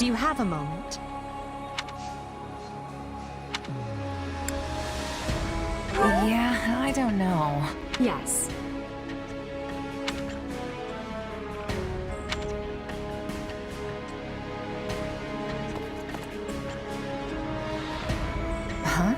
Do you have a moment? Yeah, I don't know. Yes. Huh?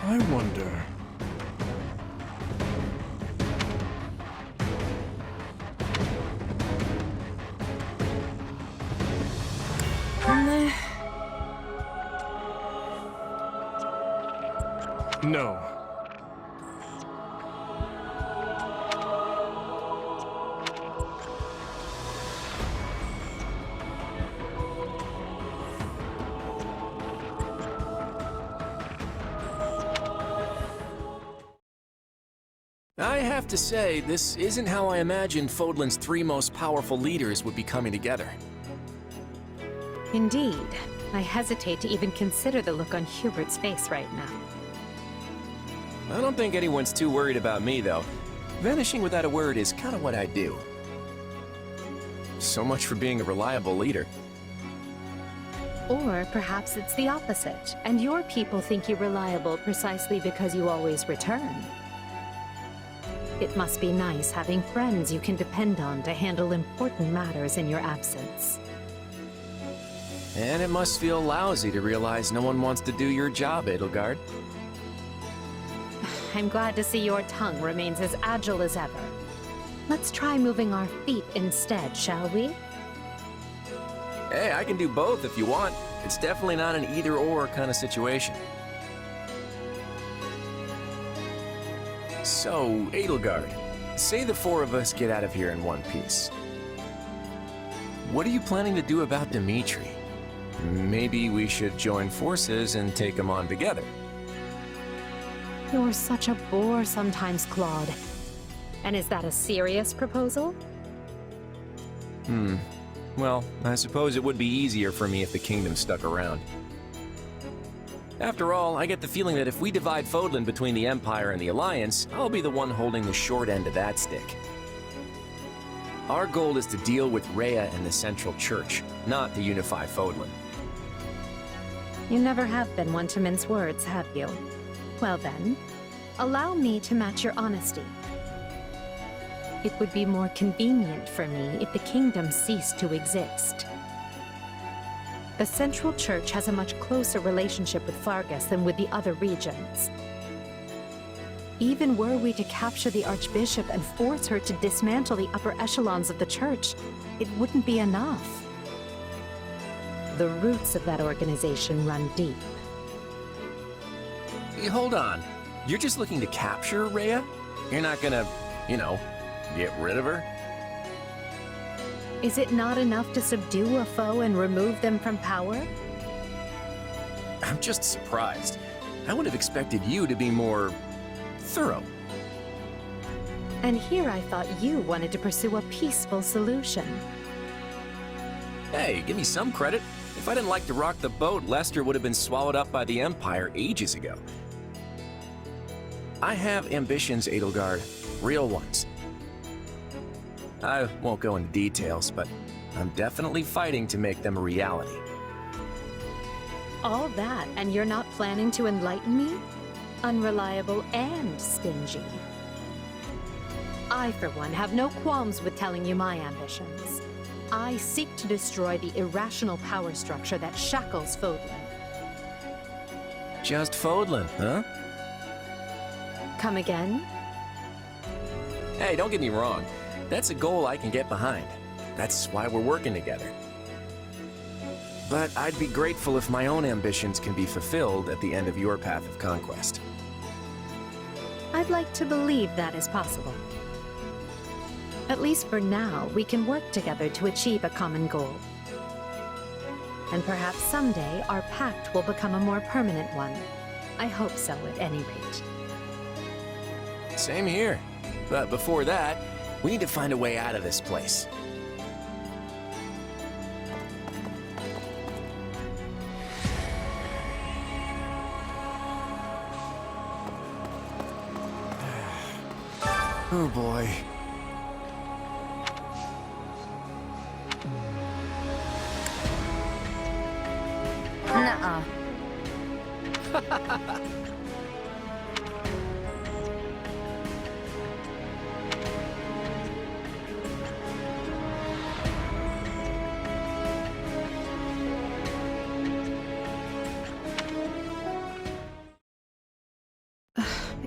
I wonder. No. I have to say, this isn't how I imagined Fodlan's three most powerful leaders would be coming together. Indeed. I hesitate to even consider the look on Hubert's face right now. I don't think anyone's too worried about me, though. Vanishing without a word is kind of what I do. So much for being a reliable leader. Or perhaps it's the opposite, and your people think you reliable precisely because you always return. It must be nice having friends you can depend on to handle important matters in your absence. And it must feel lousy to realize no one wants to do your job, Edelgard. I'm glad to see your tongue remains as agile as ever. Let's try moving our feet instead, shall we? Hey, I can do both if you want. It's definitely not an either-or kind of situation. So, Edelgard, say the four of us get out of here in one piece. What are you planning to do about Dimitri? Maybe we should join forces and take him on together. You're such a bore sometimes, Claude. And is that a serious proposal? Well, I suppose it would be easier for me if the kingdom stuck around. After all, I get the feeling that if we divide Fodlan between the Empire and the Alliance, I'll be the one holding the short end of that stick. Our goal is to deal with Rhea and the Central Church, not to unify Fodlan. You never have been one to mince words, have you? Well then, allow me to match your honesty. It would be more convenient for me if the kingdom ceased to exist. The Central Church has a much closer relationship with Fargus than with the other regions. Even were we to capture the Archbishop and force her to dismantle the upper echelons of the Church, it wouldn't be enough. The roots of that organization run deep. Hey, hold on. You're just looking to capture Rhea? You're not gonna, get rid of her? Is it not enough to subdue a foe and remove them from power? I'm just surprised. I would have expected you to be more thorough. And here I thought you wanted to pursue a peaceful solution. Hey, give me some credit. If I didn't like to rock the boat, Lester would have been swallowed up by the Empire ages ago. I have ambitions, Edelgard. Real ones. I won't go into details, but I'm definitely fighting to make them a reality. All that, and you're not planning to enlighten me? Unreliable and stingy. I, for one, have no qualms with telling you my ambitions. I seek to destroy the irrational power structure that shackles Fodlan. Just Fodlan, huh? Come again? Hey, don't get me wrong. That's a goal I can get behind. That's why we're working together. But I'd be grateful if my own ambitions can be fulfilled at the end of your path of conquest. I'd like to believe that is possible. At least for now, we can work together to achieve a common goal. And perhaps someday our pact will become a more permanent one. I hope so, at any rate. Same here. But before that, we need to find a way out of this place. Oh boy. Nuh-uh.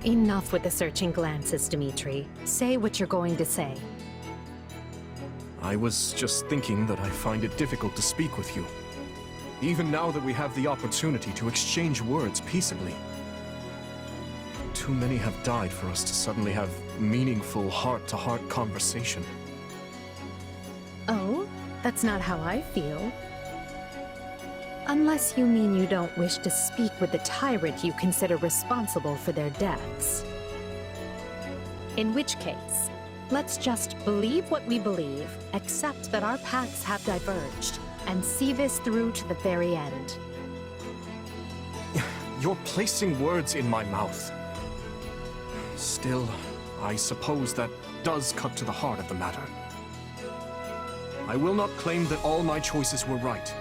Enough with the searching glances, Dimitri. Say what you're going to say. I was just thinking that I find it difficult to speak with you. Even now that we have the opportunity to exchange words peaceably. Too many have died for us to suddenly have meaningful heart-to-heart conversation. Oh? That's not how I feel. Unless you mean you don't wish to speak with the tyrant you consider responsible for their deaths. In which case, let's just believe what we believe, accept that our paths have diverged, and see this through to the very end. You're placing words in my mouth. Still, I suppose that does cut to the heart of the matter. I will not claim that all my choices were right,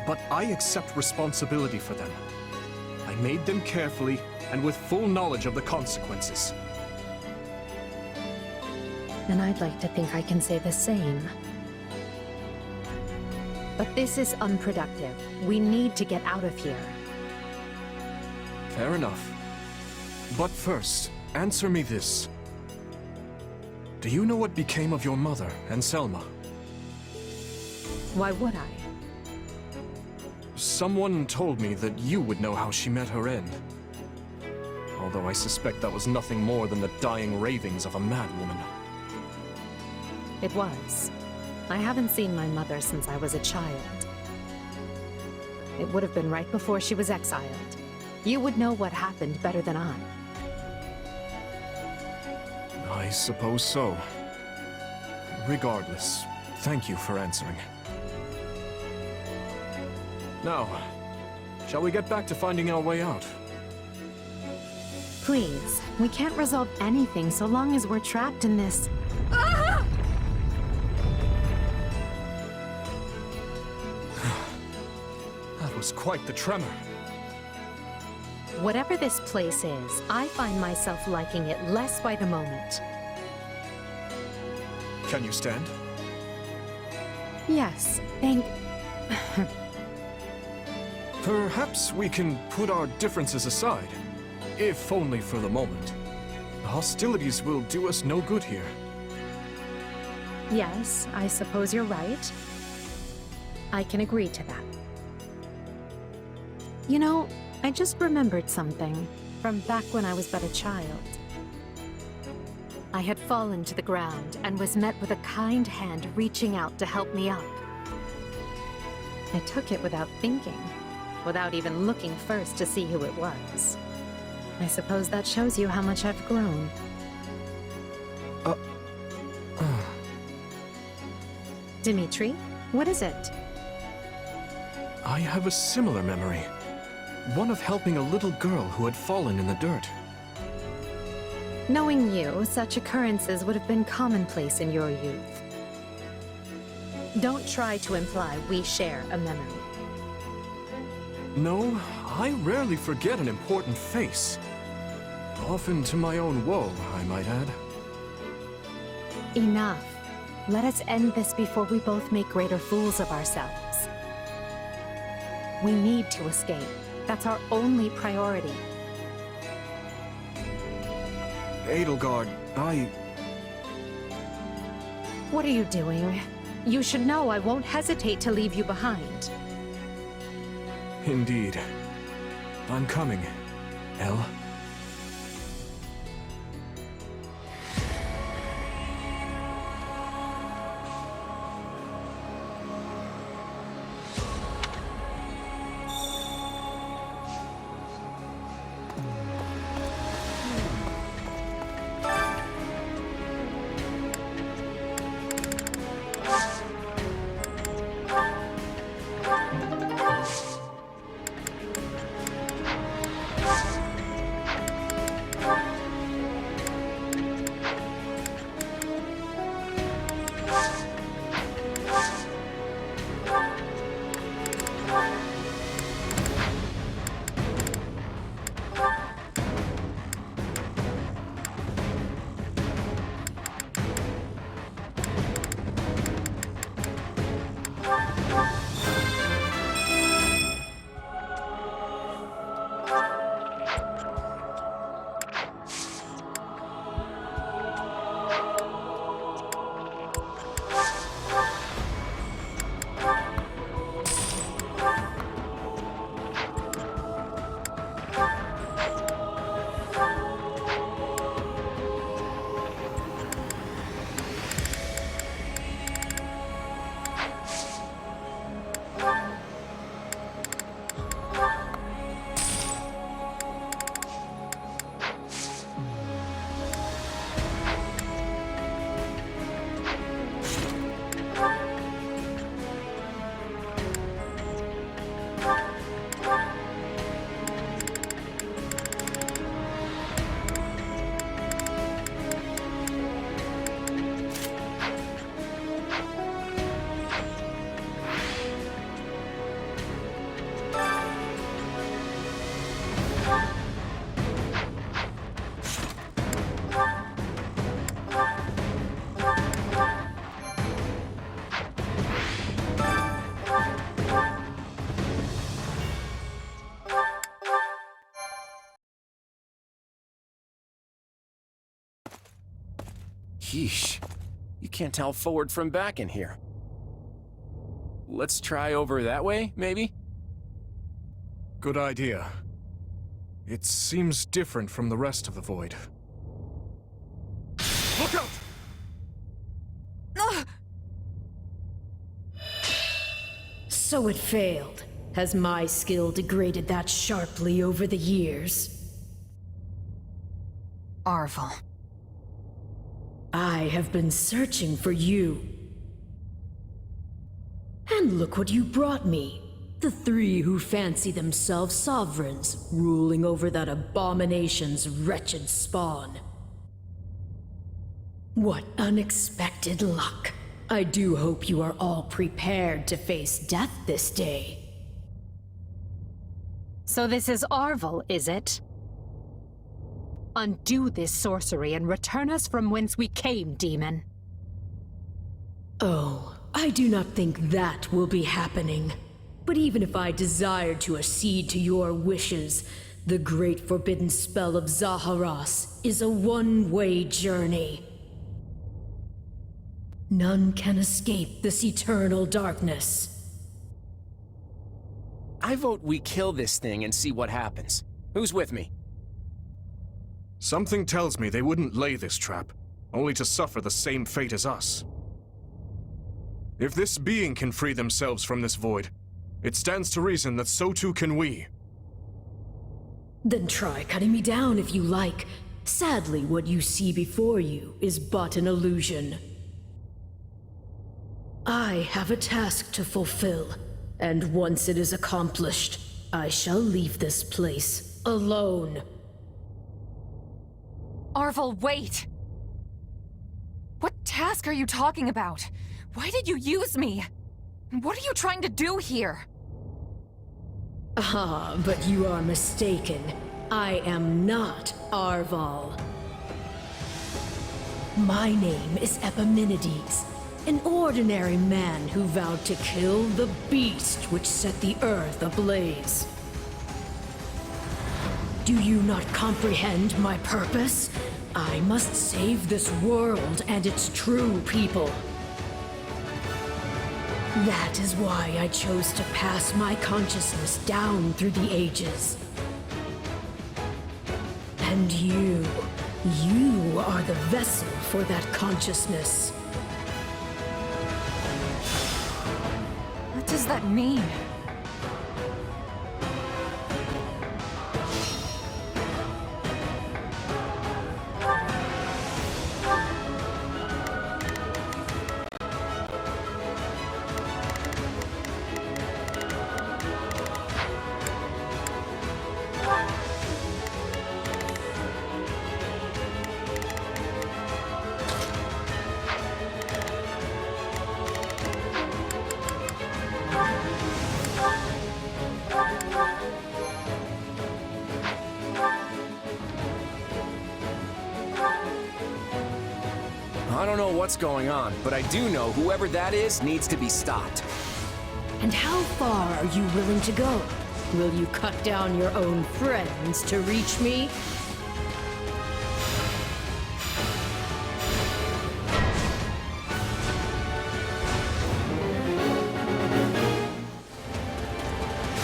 but I accept responsibility for them. I made them carefully and with full knowledge of the consequences. And I'd like to think I can say the same. But this is unproductive. We need to get out of here. Fair enough. But first, answer me this. Do you know what became of your mother and Selma? Why would I? Someone told me that you would know how she met her end. Although I suspect that was nothing more than the dying ravings of a madwoman. It was. I haven't seen my mother since I was a child. It would have been right before she was exiled. You would know what happened better than I. I suppose so. Regardless, thank you for answering. Now, shall we get back to finding our way out? Please, we can't resolve anything so long as we're trapped in this... That was quite the tremor. Whatever this place is, I find myself liking it less by the moment. Can you stand? Yes, thank... Perhaps we can put our differences aside, if only for the moment. The hostilities will do us no good here. Yes, I suppose you're right. I can agree to that. You know, I just remembered something from back when I was but a child. I had fallen to the ground and was met with a kind hand reaching out to help me up. I took it without thinking, without even looking first to see who it was. I suppose that shows you how much I've grown. Dimitri, what is it? I have a similar memory. One of helping a little girl who had fallen in the dirt. Knowing you, such occurrences would have been commonplace in your youth. Don't try to imply we share a memory. No, I rarely forget an important face. Often to my own woe, I might add. Enough. Let us end this before we both make greater fools of ourselves. We need to escape. That's our only priority. Edelgard, What are you doing? You should know I won't hesitate to leave you behind. Indeed. I'm coming, Elle. Sheesh. You can't tell forward from back in here. Let's try over that way, maybe? Good idea. It seems different from the rest of the void. Look out! So it failed. Has my skill degraded that sharply over the years? Arvel. I have been searching for you. And look what you brought me. The three who fancy themselves sovereigns, ruling over that abomination's wretched spawn. What unexpected luck. I do hope you are all prepared to face death this day. So this is Arvel, is it? Undo this sorcery and return us from whence we came, demon. Oh, I do not think that will be happening. But even if I desired to accede to your wishes, the great forbidden spell of Zaharas is a one-way journey. None can escape this eternal darkness. I vote we kill this thing and see what happens. Who's with me? Something tells me they wouldn't lay this trap, only to suffer the same fate as us. If this being can free themselves from this void, it stands to reason that so too can we. Then try cutting me down if you like. Sadly, what you see before you is but an illusion. I have a task to fulfill, and once it is accomplished, I shall leave this place alone. Arvel, wait! What task are you talking about? Why did you use me? What are you trying to do here? Ah, but you are mistaken. I am not Arval. My name is Epimenides, an ordinary man who vowed to kill the beast which set the earth ablaze. Do you not comprehend my purpose? I must save this world and its true people. That is why I chose to pass my consciousness down through the ages. And you are the vessel for that consciousness. What does that mean? I don't know what's going on, but I do know whoever that is needs to be stopped. And how far are you willing to go? Will you cut down your own friends to reach me?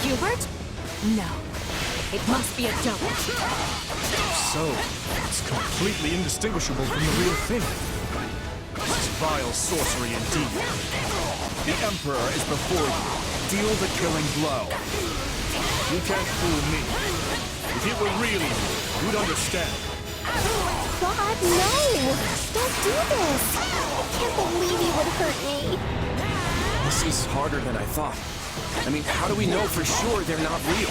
Hubert? No. It must be a double. So, it's completely indistinguishable from the real thing. This is vile sorcery indeed. The Emperor is before you. Deal the killing blow. You can't fool me. If it were really you, you'd understand. God, no! Don't do this! I can't believe you would hurt me. This is harder than I thought. I mean, how do we know for sure they're not real?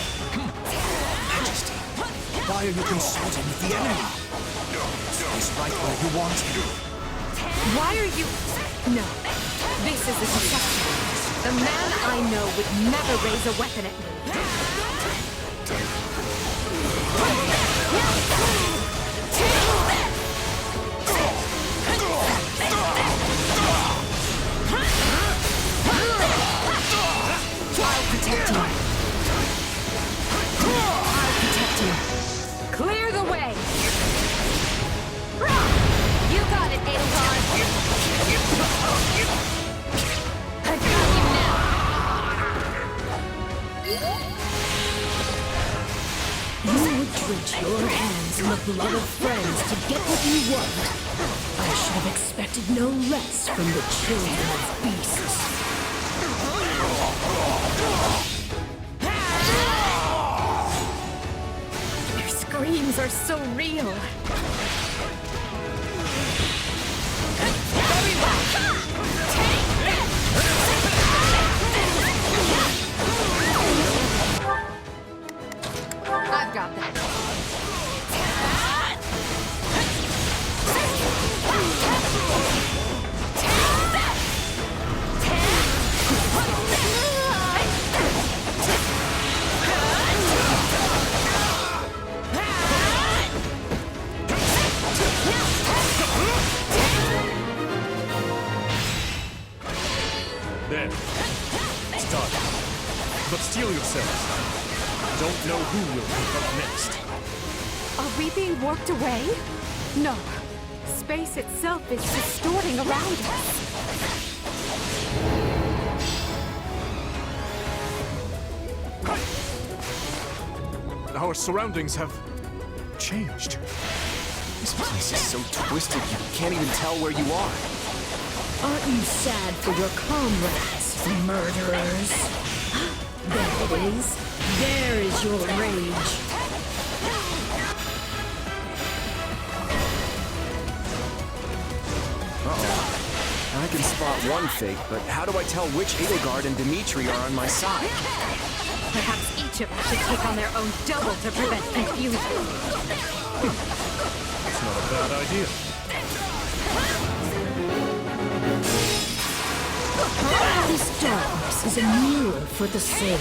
Majesty, why are you consulting with the enemy? He's right where you want him. Why are you... No. This is a deception. The man I know would never raise a weapon at me. I'll protect you. I'll protect you. Clear the way. You got it, Aegon. the blood of friends to get what you want. I should have expected no less from the children of beasts. Their screams are so real. I've got that. There. It's done. But steel yourselves. Don't know who will pick up next. Are we being warped away? No. Space itself is distorting around us. Our surroundings have changed. This place is so twisted you can't even tell where you are. Aren't you sad for your comrades, murderers? There it is. There is your rage. I can spot one fake, but how do I tell which Edelgard and Dimitri are on my side? Perhaps each of us should take on their own double to prevent confusion. It's not a bad idea. This darkness is a mirror for the soul.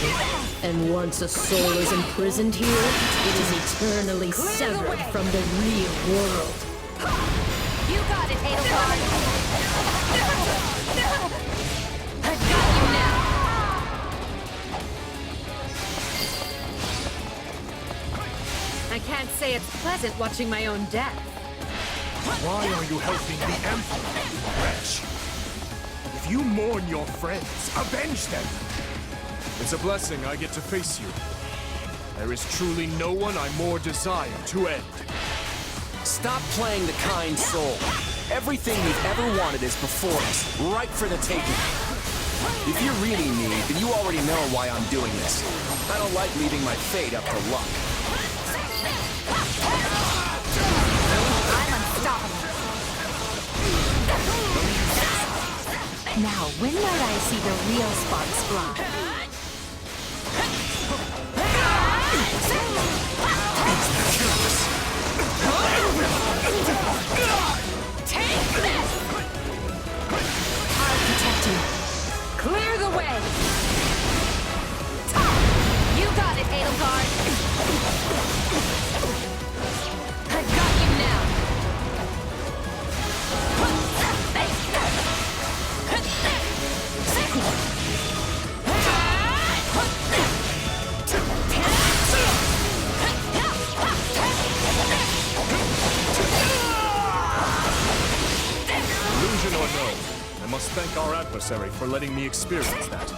And once a soul is imprisoned here, it is eternally severed from the real world. You got it, Edelgard. I've got you now. I can't say it's pleasant watching my own death. Why are you helping the Emperor, wretch? If you mourn your friends, avenge them! It's a blessing I get to face you. There is truly no one I more desire to end. Stop playing the kind soul. Everything we've ever wanted is before us, right for the taking. If you're really me, then you already know why I'm doing this. I don't like leaving my fate up to luck. I'm unstoppable. Now, when might I see the real sparks fly? Take this! I'll protect you. Clear the way! You got it, Edelgard! I got you now! Illusion or no, I must thank our adversary for letting me experience that.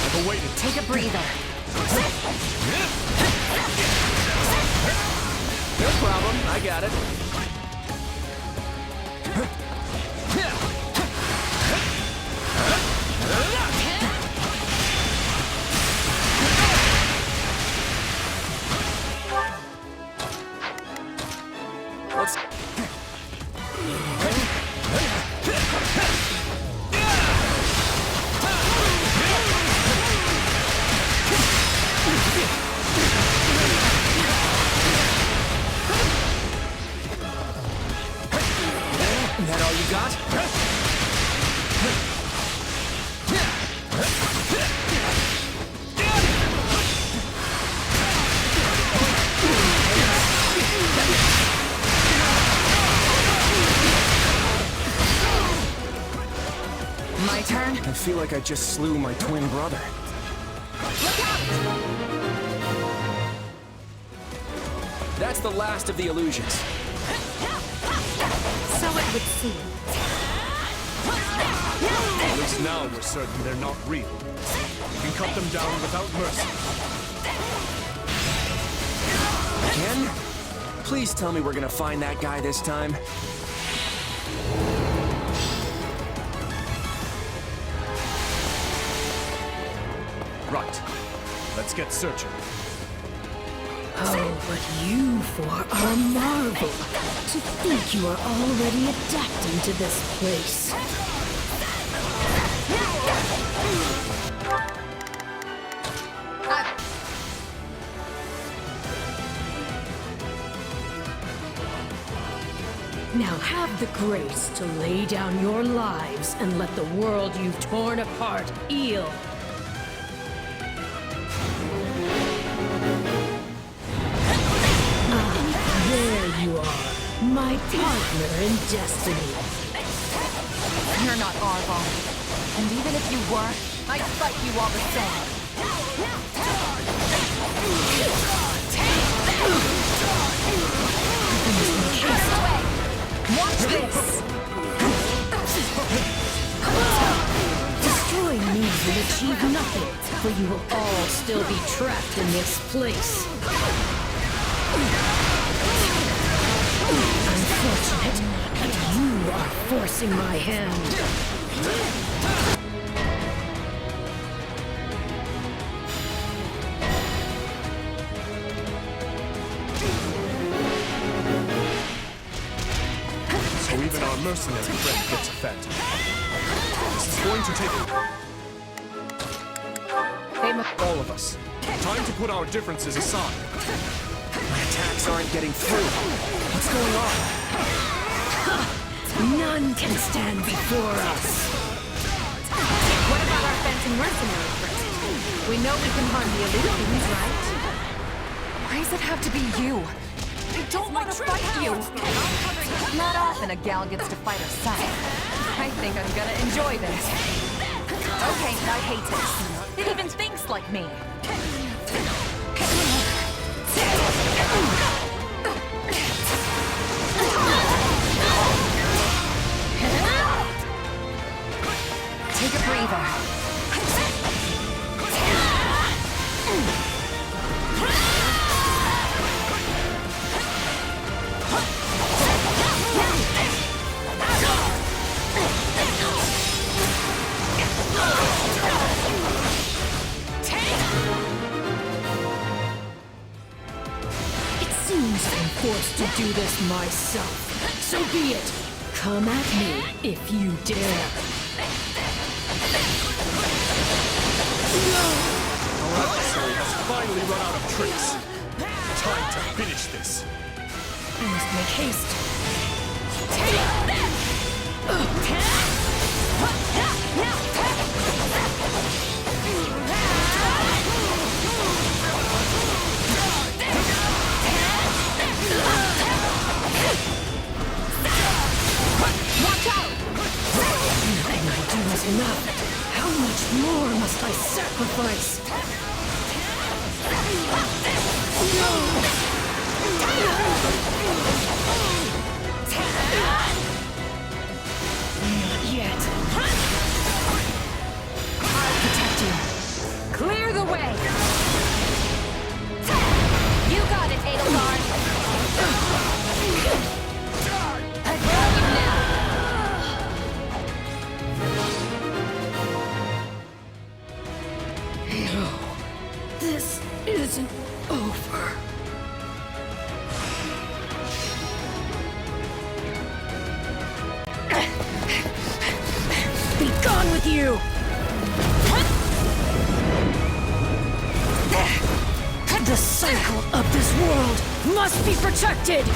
I've awaited. Take a breather. No problem, I got it. Let's... Is that all you got? My turn? I feel like I just slew my twin brother. Look out! That's the last of the illusions. So it would seem. At least now we're certain they're not real. We can cut them down without mercy. Ken? Please tell me we're gonna find that guy this time. Right. Let's get searching. Oh, but you four are a marvel. To think you are already adapting to this place. Now have the grace to lay down your lives and let the world you've torn apart heal. There you are, my partner in destiny. You're not Arvon. And even if you were, I'd fight you all the same. Watch this! Destroying me will achieve nothing, for you will all still be trapped in this place. Unfortunate, but you are forcing my hand. So even our mercenary friend gets offended. This is going to take all of us. Time to put our differences aside. My attacks aren't getting through. What's going on? None can stand before us. What about our fencing mercenary friend? We know we can harm the Illusions, right? Why does it have to be you? I don't want to fight you! Not often a gal gets to fight herself. I think I'm gonna enjoy this. Okay, I hate this. It even thinks like me. Take a breather. It seems I'm forced to do this myself. So be it. Come at me if you dare. Our adversary has finally run out of tricks. Time to finish this. I must make haste. Watch out! Nothing I do is enough. How much more must I sacrifice? Not yet. I'll protect you. Clear the way! You got it, Edelgard! I got you now! No, this isn't over. Be gone with you! The cycle of this world must be protected!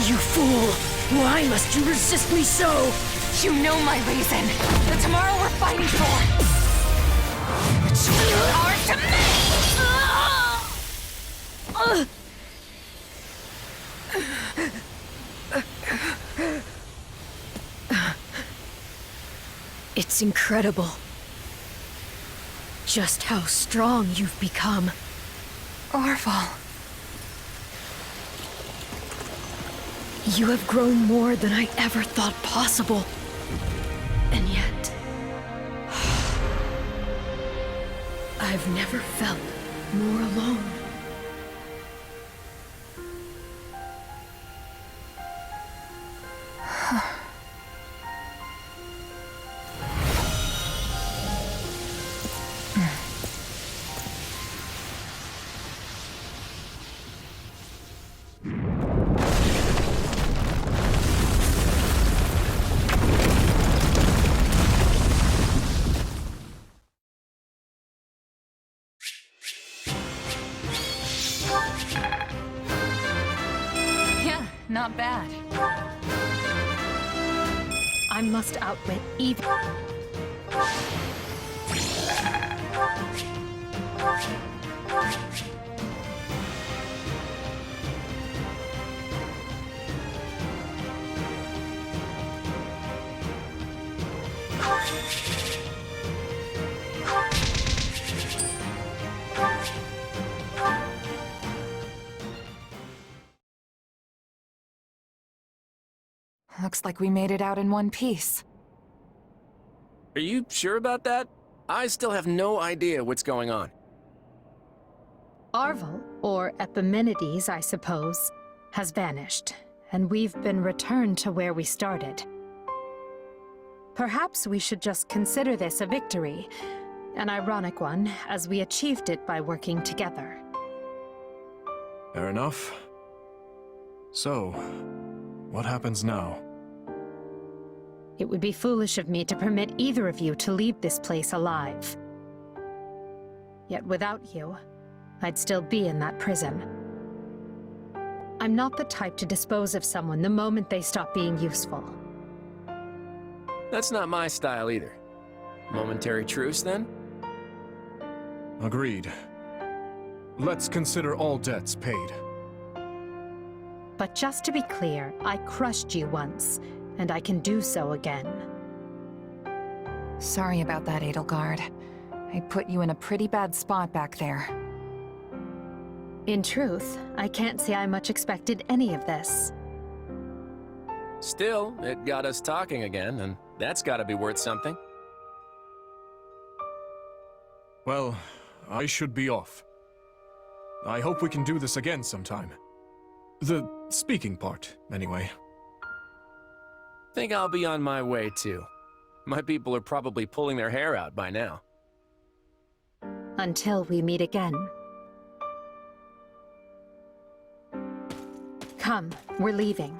You fool! Why must you resist me so? You know my reason. The tomorrow we're fighting for. But you are to me! It's incredible. Just how strong you've become. Arval. You have grown more than I ever thought possible. And yet... I've never felt more alone. Yeah, not bad. I must outwit evil. Looks like we made it out in one piece. Are you sure about that? I still have no idea what's going on. Arval, or Epimenides, I suppose, has vanished, and we've been returned to where we started. Perhaps we should just consider this a victory, an ironic one, as we achieved it by working together. Fair enough. So, what happens now? It would be foolish of me to permit either of you to leave this place alive. Yet without you, I'd still be in that prison. I'm not the type to dispose of someone the moment they stop being useful. That's not my style either. Momentary truce, then? Agreed. Let's consider all debts paid. But just to be clear, I crushed you once, and I can do so again. Sorry about that, Edelgard. I put you in a pretty bad spot back there. In truth, I can't say I much expected any of this. Still, it got us talking again, and that's gotta be worth something. Well, I should be off. I hope we can do this again sometime. The speaking part, anyway. Think I'll be on my way, too. My people are probably pulling their hair out by now. Until we meet again. Come, we're leaving.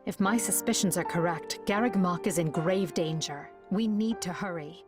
If my suspicions are correct, Garreg Mach is in grave danger. We need to hurry.